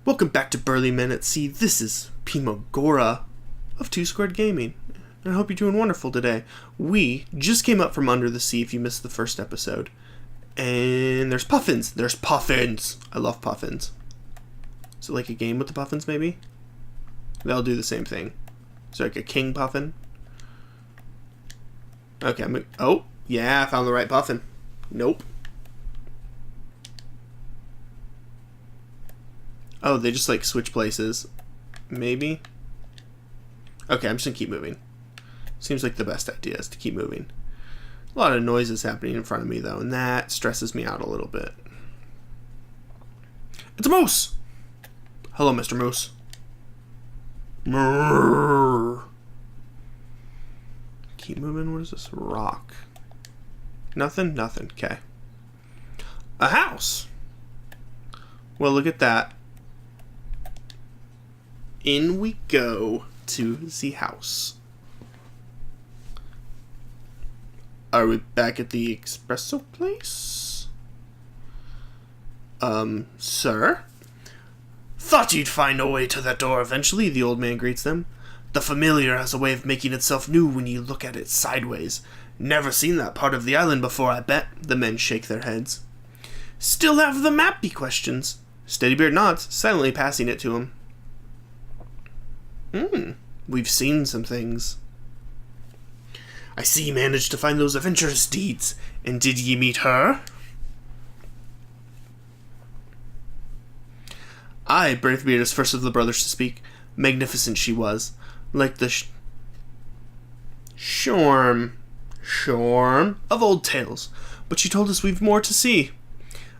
Welcome back to Burly Men at Sea. This is Pimagora of Two Squared Gaming. And I hope you're doing wonderful today. We just came up from under the sea if you missed the first episode. And there's puffins. There's puffins. I love puffins. Is it like a game with the puffins maybe? They'll do the same thing. Is there like a king puffin? Okay, oh, yeah, I found the right puffin. Nope. Oh, they just like switch places. Maybe? Okay, I'm just gonna keep moving. Seems like the best idea is to keep moving. A lot of noises happening in front of me though, and that stresses me out a little bit. It's a moose! Hello, Mr. Moose. Mrrr. Keep moving. What is this? Rock. Nothing? Nothing. Okay. A house! Well, look at that. In we go to the house. Are we back at the espresso place? Sir? Thought you'd find a way to that door eventually, the old man greets them. The familiar has a way of making itself new when you look at it sideways. Never seen that part of the island before, I bet. The men shake their heads. Still have the map, he questions. Steadybeard nods, silently passing it to him. We've seen some things. I see you managed to find those adventurous deeds. And did ye meet her? Aye, Braithbeard is first of the brothers to speak. Magnificent she was. Like the shorm of old tales. But she told us we've more to see.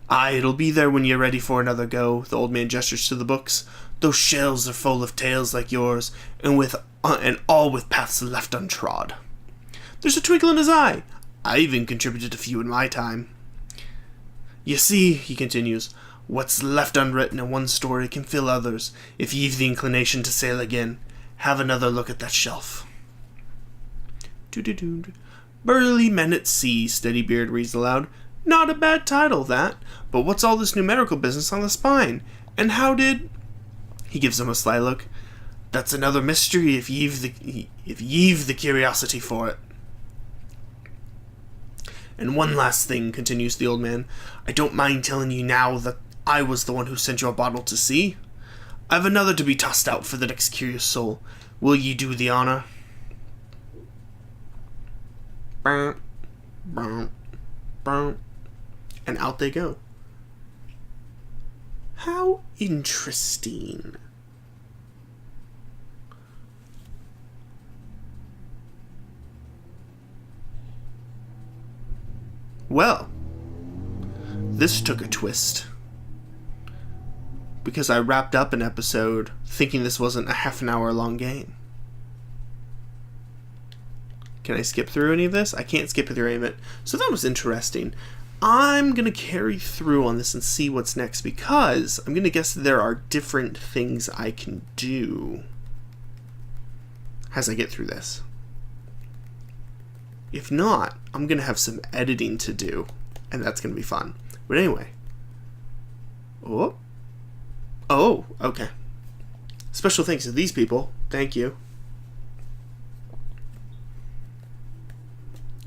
Aye, it'll be there when you're ready for another go. The old man gestures to the books. Those shelves are full of tales like yours, and all with paths left untrod. There's a twinkle in his eye. I even contributed a few in my time. You see, he continues, what's left unwritten in one story can fill others. If ye've the inclination to sail again, have another look at that shelf. Burly Men at Sea, Steadybeard reads aloud. Not a bad title, that. But what's all this numerical business on the spine? And how did... He gives him a sly look. That's another mystery if ye've the curiosity for it. And one last thing, continues the old man. I don't mind telling you now that I was the one who sent your bottle to sea. I've another to be tossed out for the next curious soul. Will ye do the honor? And out they go. How interesting. Well, this took a twist. Because I wrapped up an episode thinking this wasn't a half an hour long game. Can I skip through any of this? I can't skip through any of it. So that was interesting. I'm going to carry through on this and see what's next because I'm going to guess there are different things I can do as I get through this. If not, I'm going to have some editing to do and that's going to be fun. But anyway. Oh, okay. Special thanks to these people. Thank you.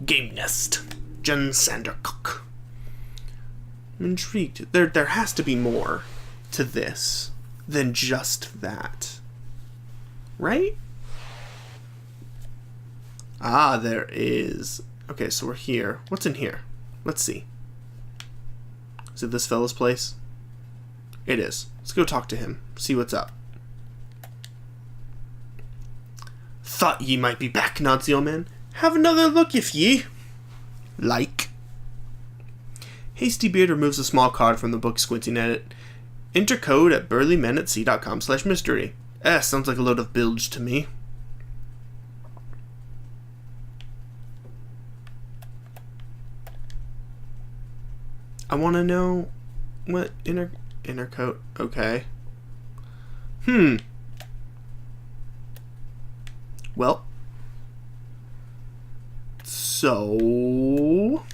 Game Nest. Jen Sandercock. I'm intrigued. There has to be more to this than just that. Right? Ah, there is. Okay, so we're here. What's in here? Let's see. Is it this fella's place? It is. Let's go talk to him. See what's up. Thought ye might be back, nods the old man. Have another look if ye like. Hastybeard removes a small card from the book, squinting at it. Enter code at burlymenatsea.com/mystery. Sounds like a load of bilge to me. I want to know what inner code. Okay. Well. So...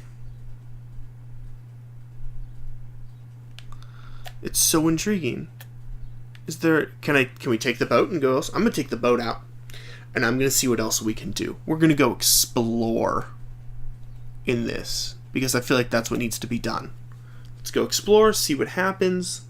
It's so intriguing. Is there... Can we take the boat and go else? I'm going to take the boat out. And I'm going to see what else we can do. We're going to go explore in this. Because I feel like that's what needs to be done. Let's go explore, see what happens.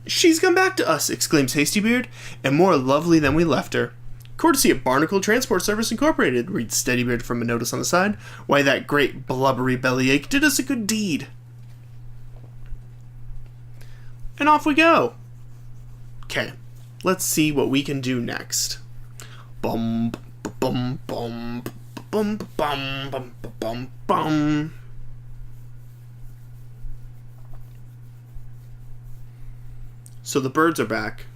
"She's come back to us," exclaims Hastybeard, "and more lovely than we left her. Courtesy of Barnacle Transport Service Incorporated," reads Steadybeard from a notice on the side. "Why, that great blubbery bellyache did us a good deed." And off we go. Okay, let's see what we can do next. Bum, bum, bum, bum, bum, bum, bum, bum. So the birds are back.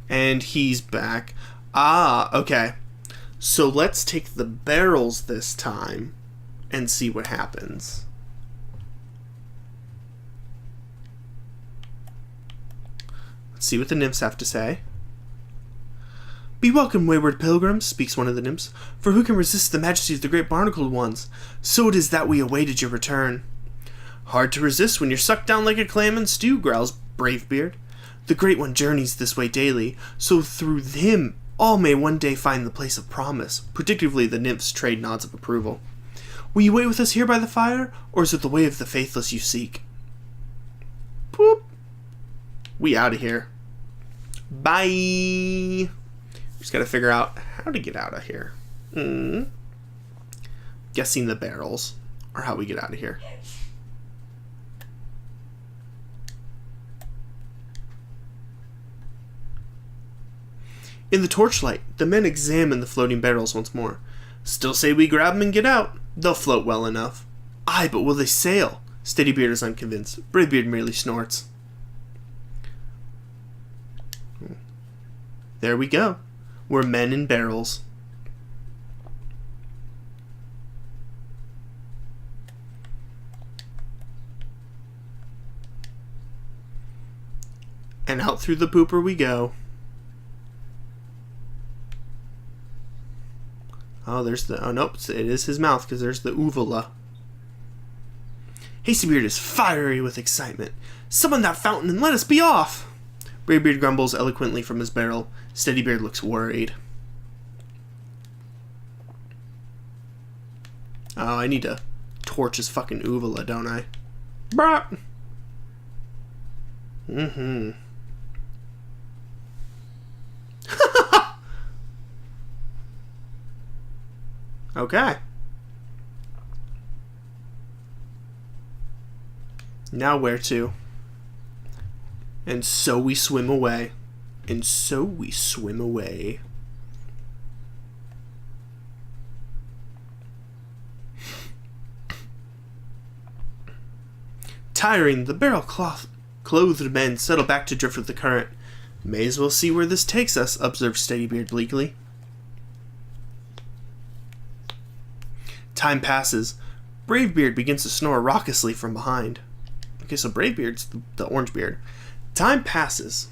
And he's back. Ah, okay. So let's take the barrels this time and see what happens. Let's see what the nymphs have to say. "Be welcome, wayward pilgrims," speaks one of the nymphs, "for who can resist the majesty of the great barnacled ones? So it is that we awaited your return." "Hard to resist when you're sucked down like a clam in stew," growls Bravebeard. "The Great One journeys this way daily, so through him all may one day find the place of promise." Predictably, the nymphs trade nods of approval. "Will you wait with us here by the fire, or is it the way of the faithless you seek?" Boop. We out of here. Bye. Just gotta figure out how to get out of here. Guessing the barrels are how we get out of here. In the torchlight, the men examine the floating barrels once more. "Still say we grab them and get out. They'll float well enough." "Aye, but will they sail?" Steadybeard is unconvinced. Bravebeard merely snorts. There we go. We're men in barrels. And out through the pooper we go. Oh, there's the... Oh, nope. It is his mouth, because there's the uvula. Hastybeard is fiery with excitement. "Summon that fountain and let us be off!" Bravebeard grumbles eloquently from his barrel. Steadybeard looks worried. Oh, I need to torch his fucking uvula, don't I? Brah! Okay. Now where to? And so we swim away. And so we swim away. Tiring, the barrel-clothed men settle back to drift with the current. "May as well see where this takes us," observed Steadybeard bleakly. Time passes. Bravebeard begins to snore raucously from behind. Okay, so Bravebeard's the orange beard. Time passes.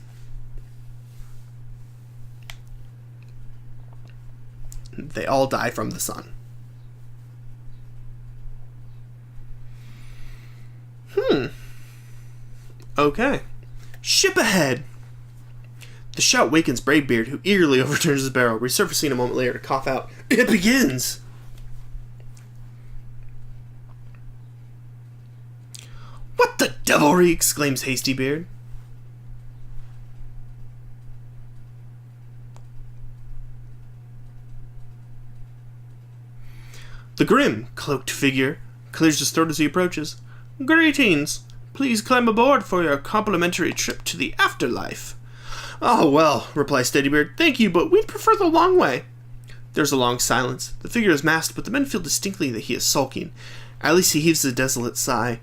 They all die from the sun. Okay. Ship ahead! The shout wakens Bravebeard, who eagerly overturns his barrel, resurfacing a moment later to cough out, "It begins!" "What the devilry!" exclaims Hastybeard. The grim, cloaked figure clears his throat as he approaches. "Greetings! Please climb aboard for your complimentary trip to the afterlife." "Oh, well," replies Steadybeard, "thank you, but we'd prefer the long way." There's a long silence. The figure is masked, but the men feel distinctly that he is sulking. At least he heaves a desolate sigh.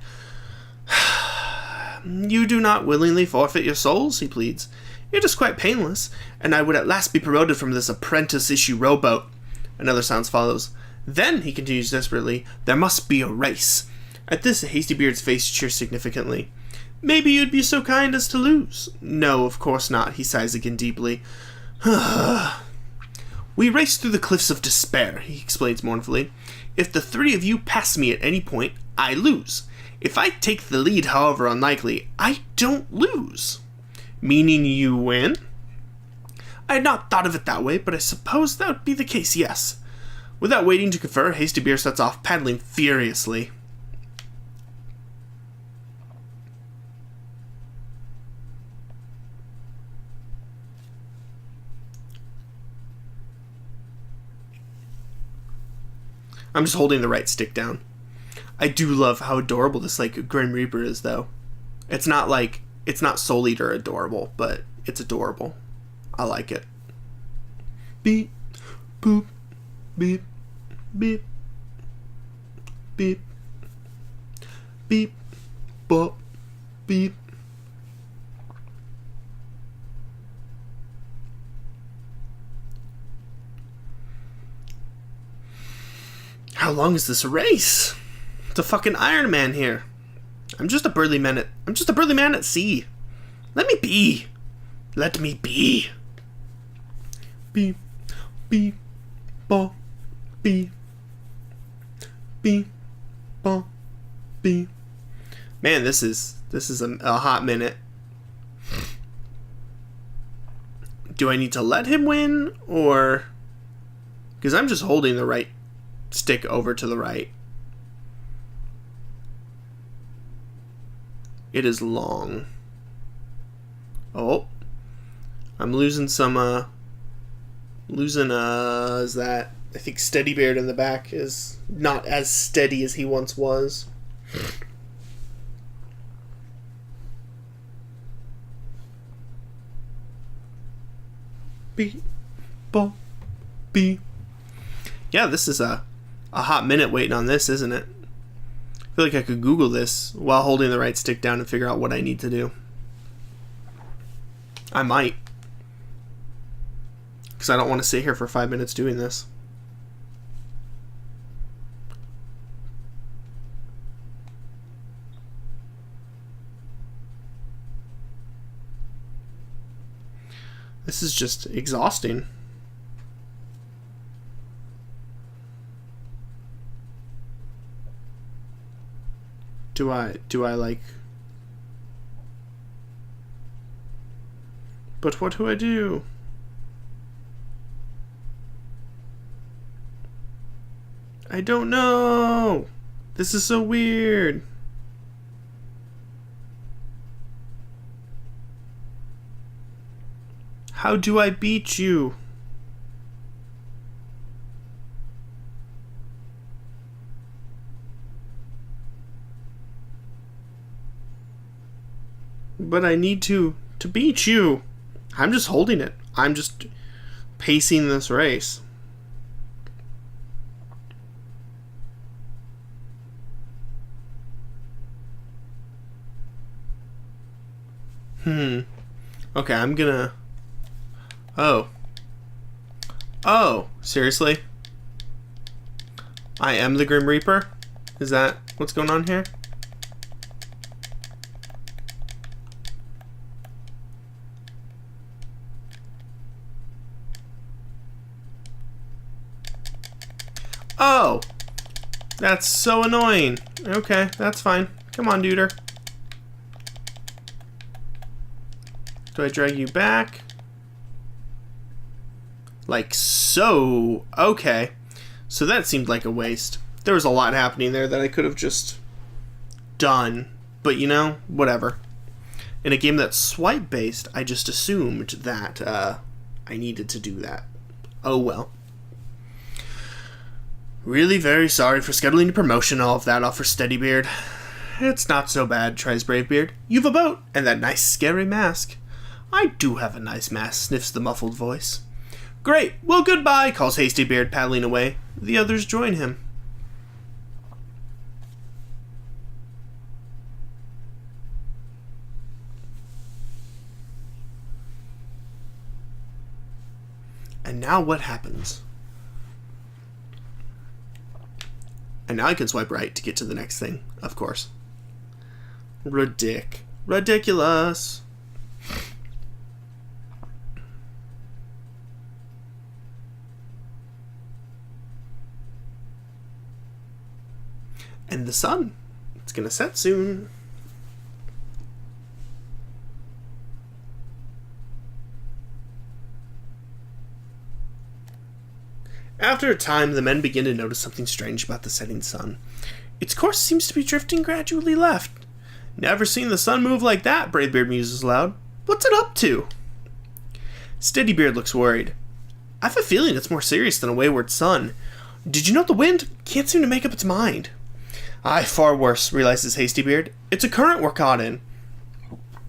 "You do not willingly forfeit your souls," he pleads. "It is quite painless, and I would at last be promoted from this apprentice-issue rowboat." Another silence follows. "Then," he continues desperately, "there must be a race." At this, Hastybeard's face cheers significantly. "Maybe you'd be so kind as to lose." "No, of course not," he sighs again deeply. "We race through the cliffs of despair," he explains mournfully. "If the three of you pass me at any point, I lose. If I take the lead, however unlikely, I don't lose. Meaning you win? I had not thought of it that way, but I suppose that would be the case, yes. Without waiting to confer, Hasty Beard sets off, paddling furiously. I'm just holding the right stick down. I do love how adorable this, like, Grim Reaper is, though. It's not Soul Eater adorable, but it's adorable. I like it. Beep, boop, beep, beep, beep, beep, bop, beep. How long is this race? It's a fucking Iron Man here. I'm just a burly man at sea. Let me be. Let me be. Beep, beep, ba, beep, beep, ba, beep. Man, this is a hot minute. Do I need to let him win, or because I'm just holding the right stick over to the right? It is long. Oh, I'm losing some, is that, I think Steady Beard in the back is not as steady as he once was. Beep, bop, beep. Yeah, this is a hot minute waiting on this, isn't it? I feel like I could Google this while holding the right stick down and figure out what I need to do. I might. Because I don't want to sit here for 5 minutes doing this. This is just exhausting. Do I like... But what do I do? I don't know. This is so weird. How do I beat you? But I need to beat you. I'm just holding it. I'm just pacing this race. Okay, I'm gonna... Oh, seriously? I am the Grim Reaper? Is that what's going on here? Oh! That's so annoying. Okay, that's fine. Come on, duder. Do I drag you back? Like so. Okay. So that seemed like a waste. There was a lot happening there that I could have just done. But you know, whatever. In a game that's swipe-based, I just assumed that I needed to do that. Oh well. Really very sorry for scheduling a promotion, all of that off for Steadybeard. It's not so bad, tries Bravebeard. You've a boat, and that nice scary mask. I do have a nice mask, sniffs the muffled voice. Great, well goodbye, calls Hastybeard, paddling away. The others join him. And now what happens? And now I can swipe right to get to the next thing, of course. Ridiculous. And the sun. It's gonna set soon. After a time, the men begin to notice something strange about the setting sun. Its course seems to be drifting gradually left. Never seen the sun move like that, Bravebeard muses aloud. What's it up to? Steadybeard looks worried. I have a feeling it's more serious than a wayward sun. Did you know the wind can't seem to make up its mind? Aye, far worse, realizes Hastybeard. It's a current we're caught in.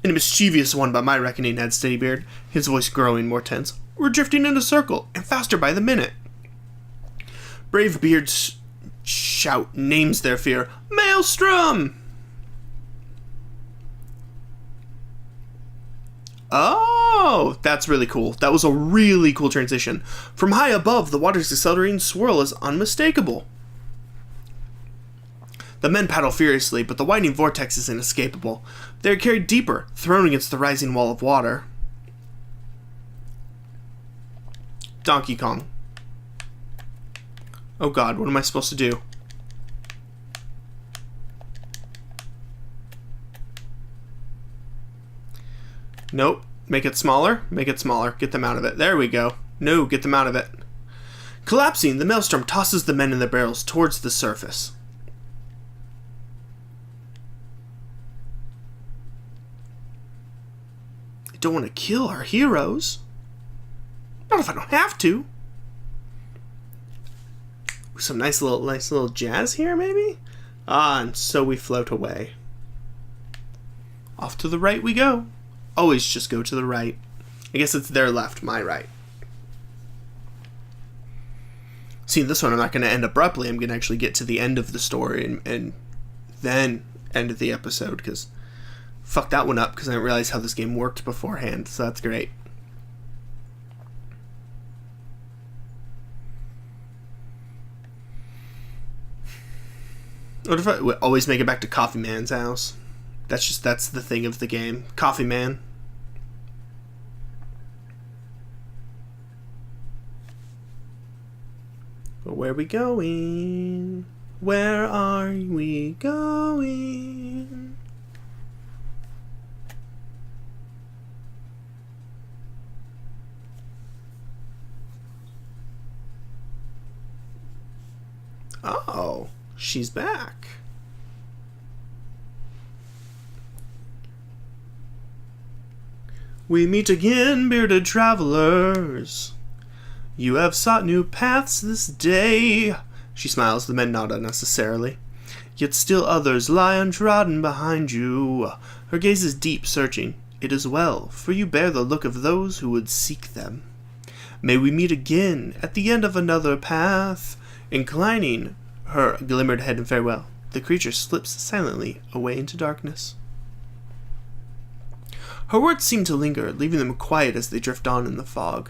And a mischievous one by my reckoning, adds Steadybeard, his voice growing more tense. We're drifting in a circle, and faster by the minute. Bravebeard's shout names their fear. Maelstrom! Oh, that's really cool. That was a really cool transition. From high above, the water's accelerating swirl is unmistakable. The men paddle furiously, but the widening vortex is inescapable. They are carried deeper, thrown against the rising wall of water. Donkey Kong. Oh god, what am I supposed to do? Nope. Make it smaller. Make it smaller. Get them out of it. There we go. No, get them out of it. Collapsing, the maelstrom tosses the men in their barrels towards the surface. I don't want to kill our heroes. Not if I don't have to. Some nice little jazz here, maybe? Ah, and so we float away. Off to the right we go. Always just go to the right. I guess it's their left, my right. See, this one I'm not going to end abruptly. I'm going to actually get to the end of the story and then end the episode, because fuck that one up, because I didn't realize how this game worked beforehand, so that's great. What if I always make it back to Coffee Man's house? That's the thing of the game. Coffee Man. But where are we going? Where are we going? Oh, she's back. We meet again, bearded travelers. You have sought new paths this day. She smiles, the men nod unnecessarily. Yet still others lie untrodden behind you. Her gaze is deep, searching. It is well, for you bear the look of those who would seek them. May we meet again at the end of another path. Inclining her glimmered head in farewell, the creature slips silently away into darkness. Her words seem to linger, leaving them quiet as they drift on in the fog.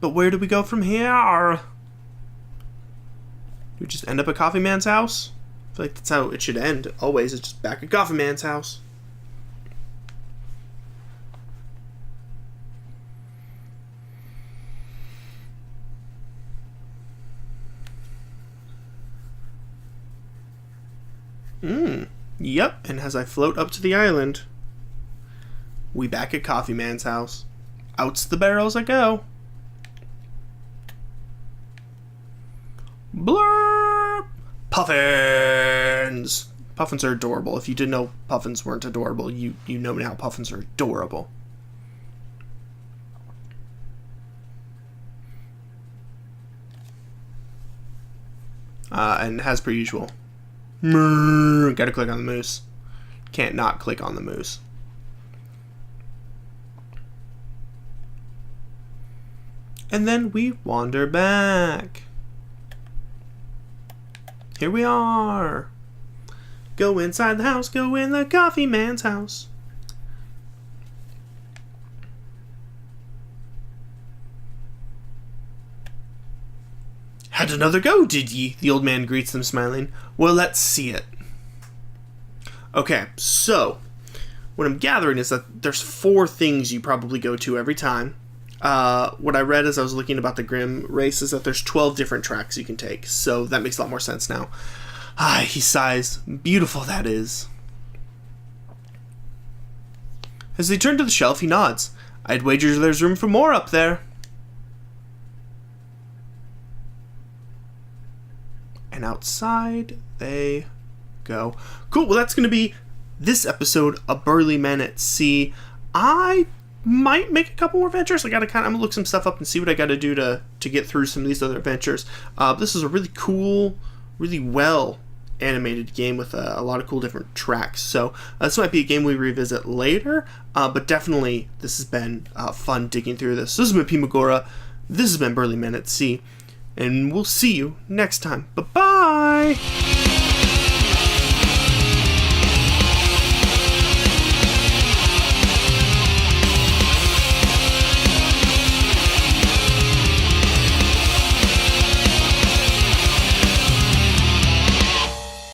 But where do we go from here? Do we just end up at Coffee Man's house? I feel like that's how it should end. Always, it's just back at Coffee Man's house. Yep, and as I float up to the island, we back at Coffee Man's house. Out's the barrels I go. Blurp! Puffins! Puffins are adorable. If you didn't know puffins weren't adorable, you know now puffins are adorable. And as per usual, gotta click on the moose. Can't not click on the moose. And then we wander back. Here we are. Go inside the house, go in the Coffee Man's house. Had another go, did ye? The old man greets them, smiling. Well, let's see it. Okay, so what I'm gathering is that there's 4 things you probably go to every time. what I read as I was looking about the Grim race is that there's 12 different tracks you can take, so that makes a lot more sense now. He sighs. Beautiful that is. As they turn to the shelf, he nods. I'd wager there's room for more up there. And outside they go. Cool, well that's going to be this episode of Burly Men at Sea. I might make a couple more adventures. I'm gonna look some stuff up and see what I gotta do to get through some of these other adventures. This is a really cool, really well animated game with a lot of cool different tracks. So this might be a game we revisit later, but definitely this has been fun digging through this. So this has been Pimagora. This has been Burly Men at Sea, and we'll see you next time. Bye-bye!